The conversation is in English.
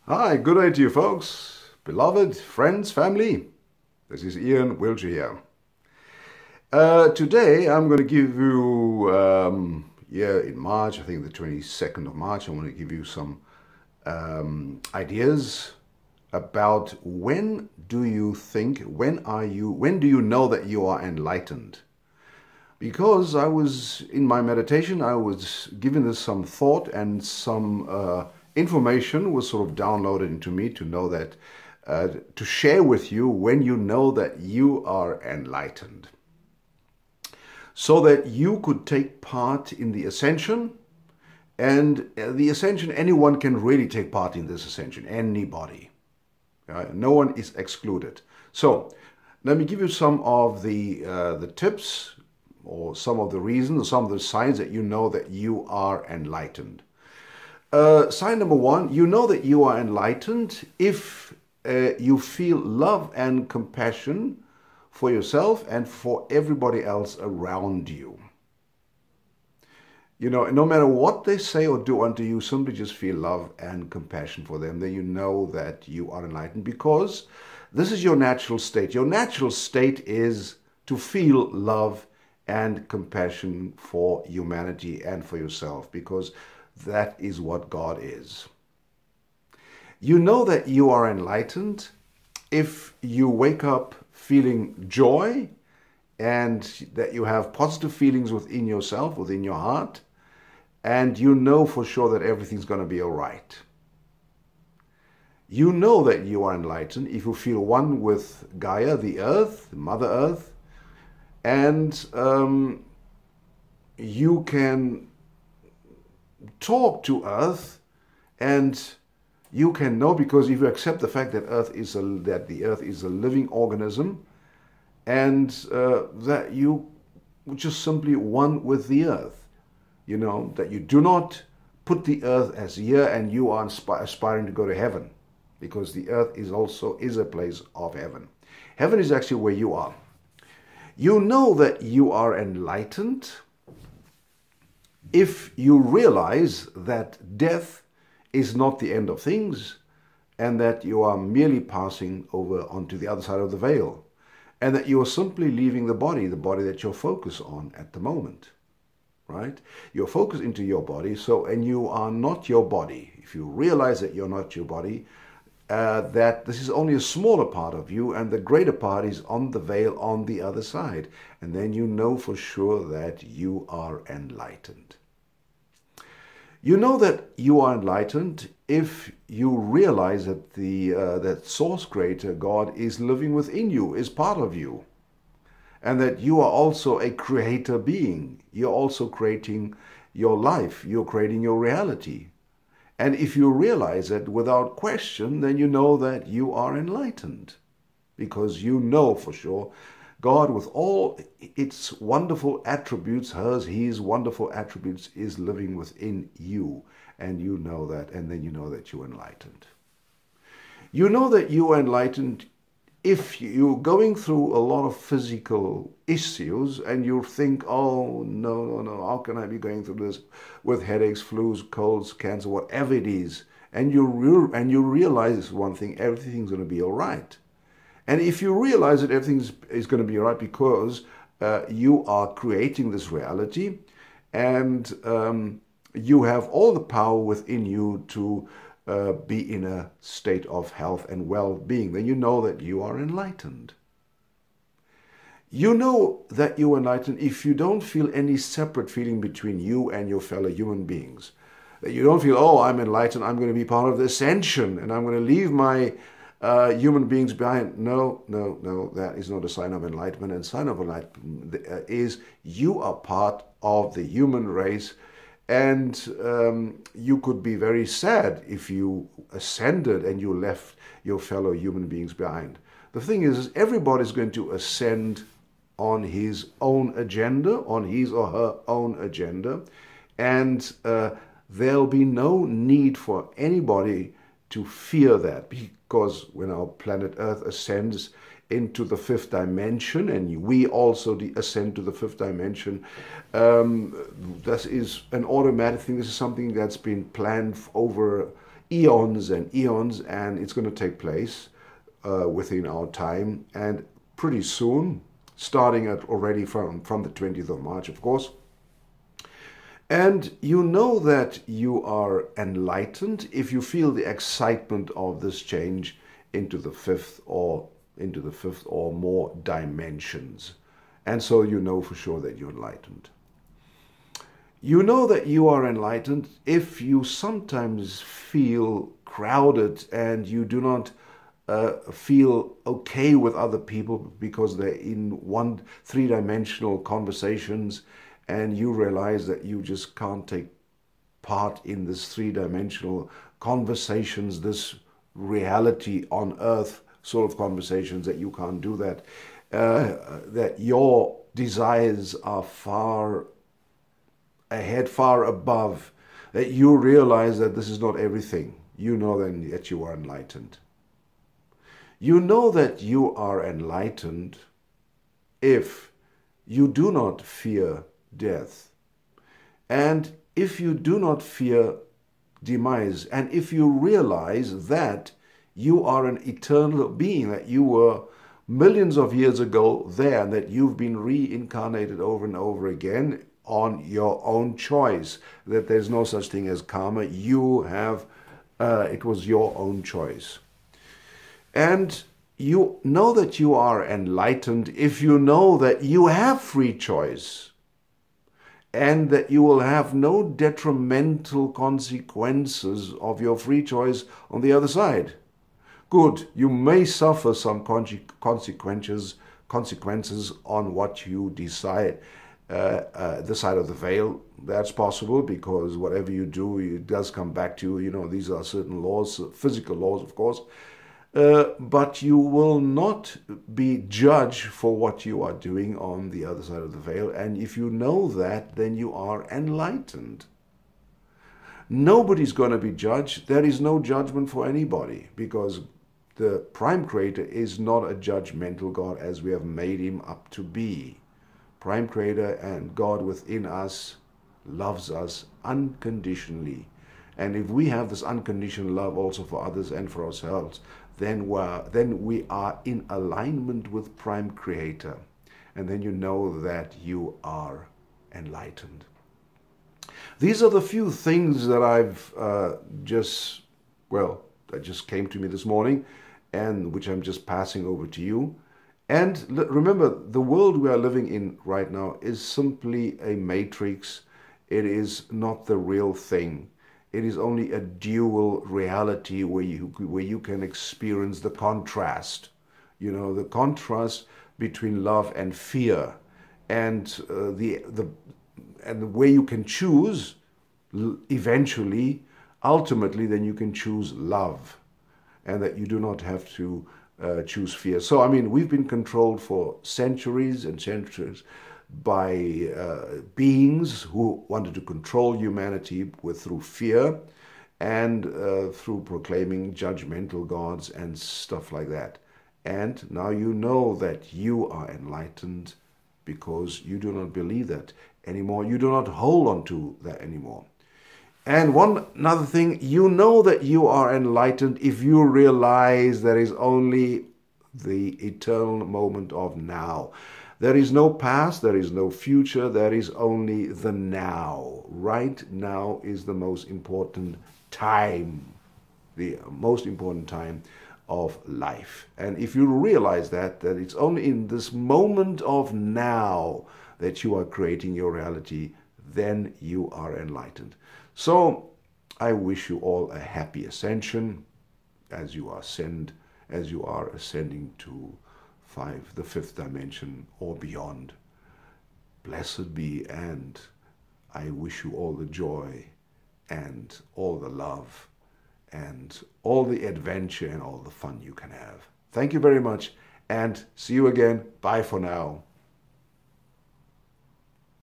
Hi, good day to you folks, beloved, friends, family. This is Ian Wiltshire here. Today I'm going to give you, in March, I think the 22nd of March, I want to give you some ideas about when do you think, when do you know that you are enlightened? Because in my meditation, I was given this some thought and some information was sort of downloaded into me to know that, to share with you when you know that you are enlightened. So that you could take part in the ascension, and the ascension, anyone can really take part in this ascension, anybody. No one is excluded. So let me give you some of the tips, or some of the reasons, or some of the signs that you know that you are enlightened. Sign number one, you know that you are enlightened if you feel love and compassion for yourself and for everybody else around you. You know, no matter what they say or do unto you, simply just feel love and compassion for them. Then you know that you are enlightened, because this is your natural state. Your natural state is to feel love and compassion for humanity and for yourself, because that is what God is. You know that you are enlightened if you wake up feeling joy and that you have positive feelings within yourself, within your heart, and you know for sure that everything's going to be all right. You know that you are enlightened if you feel one with Gaia, the earth, Mother Earth, and you can talk to earth, and you can know, because if you accept the fact that the earth is a living organism, and that you just simply one with the earth, you know, that you do not put the earth as here and you are aspiring to go to heaven, because the earth is a place of heaven. Heaven is actually where you are. You know that you are enlightened if you realize that death is not the end of things, and that you are merely passing over onto the other side of the veil, and that you are simply leaving the body that you're focused on at the moment, right? You're focused into your body, and you are not your body. If you realize that you're not your body, that this is only a smaller part of you, and the greater part is on the veil on the other side. And then you know for sure that you are enlightened. You know that you are enlightened if you realize that that Source Creator, God, is living within you, is part of you, and that you are also a creator being. You're also creating your life. You're creating your reality. And if you realize it without question, then you know that you are enlightened, because you know for sure God, with all its wonderful attributes, his wonderful attributes, is living within you. And you know that, and then you know that you're enlightened. You know that you are enlightened if you're going through a lot of physical issues and you think, oh, no, how can I be going through this with headaches, flus, colds, cancer, whatever it is. And you realize one thing, everything's going to be all right. And if you realize that everything is going to be all right, because you are creating this reality, and you have all the power within you to be in a state of health and well-being, then you know that you are enlightened. You know that you are enlightened if you don't feel any separate feeling between you and your fellow human beings. That you don't feel, oh, I'm enlightened, I'm going to be part of the ascension, and I'm going to leave my human beings behind. No, that is not a sign of enlightenment. And sign of enlightenment is you are part of the human race, and you could be very sad if you ascended and you left your fellow human beings behind. The thing is everybody's going to ascend on his own agenda, on his or her own agenda, and there'll be no need for anybody to fear that, because when our planet Earth ascends into the fifth dimension, and we also ascend to the fifth dimension, this is an automatic thing. This is something that's been planned over eons and eons, and it's going to take place within our time, and pretty soon, starting at already from the 20th of March, of course. And you know that you are enlightened if you feel the excitement of this change into the fifth or more dimensions. And so you know for sure that you're enlightened. You know that you are enlightened if you sometimes feel crowded and you do not feel okay with other people because they're in three-dimensional conversations, and you realize that you just can't take part in this three-dimensional conversations, this reality on earth sort of conversations, that you can't do that, that your desires are far ahead, far above, that you realize that this is not everything. You know then that you are enlightened. You know that you are enlightened if you do not fear death, and if you do not fear demise, and if you realize that you are an eternal being, that you were millions of years ago there, and that you've been reincarnated over and over again on your own choice, that there's no such thing as karma. You have, it was your own choice. And you know that you are enlightened if you know that you have free choice, and that you will have no detrimental consequences of your free choice on the other side. Good, you may suffer some consequences on what you decide, the side of the veil. That's possible, because whatever you do, it does come back to you. You know, these are certain laws, physical laws, of course. But you will not be judged for what you are doing on the other side of the veil. And if you know that, then you are enlightened. Nobody's going to be judged. There is no judgment for anybody, because the Prime Creator is not a judgmental God as we have made him up to be. Prime Creator and God within us loves us unconditionally. And if we have this unconditional love also for others and for ourselves, then we are in alignment with Prime Creator. And then you know that you are enlightened. These are the few things that that just came to me this morning, and which I'm just passing over to you. And remember, the world we are living in right now is simply a matrix. It is not the real thing. It is only a dual reality where you can experience the contrast. You know, the contrast between love and fear, and where you can choose eventually, ultimately, then you can choose love, and that you do not have to choose fear. So, I mean, we've been controlled for centuries and centuries by beings who wanted to control humanity through fear, and through proclaiming judgmental gods and stuff like that. And now you know that you are enlightened, because you do not believe that anymore. You do not hold on to that anymore. And another thing, you know that you are enlightened if you realize there is only the eternal moment of now. There is no past, there is no future, there is only the now. Right now is the most important time, the most important time of life. And if you realize that it's only in this moment of now that you are creating your reality, then you are enlightened. So I wish you all a happy ascension as you are ascending to the fifth dimension or beyond. Blessed be, and I wish you all the joy and all the love and all the adventure and all the fun you can have. Thank you very much, and see you again. Bye for now.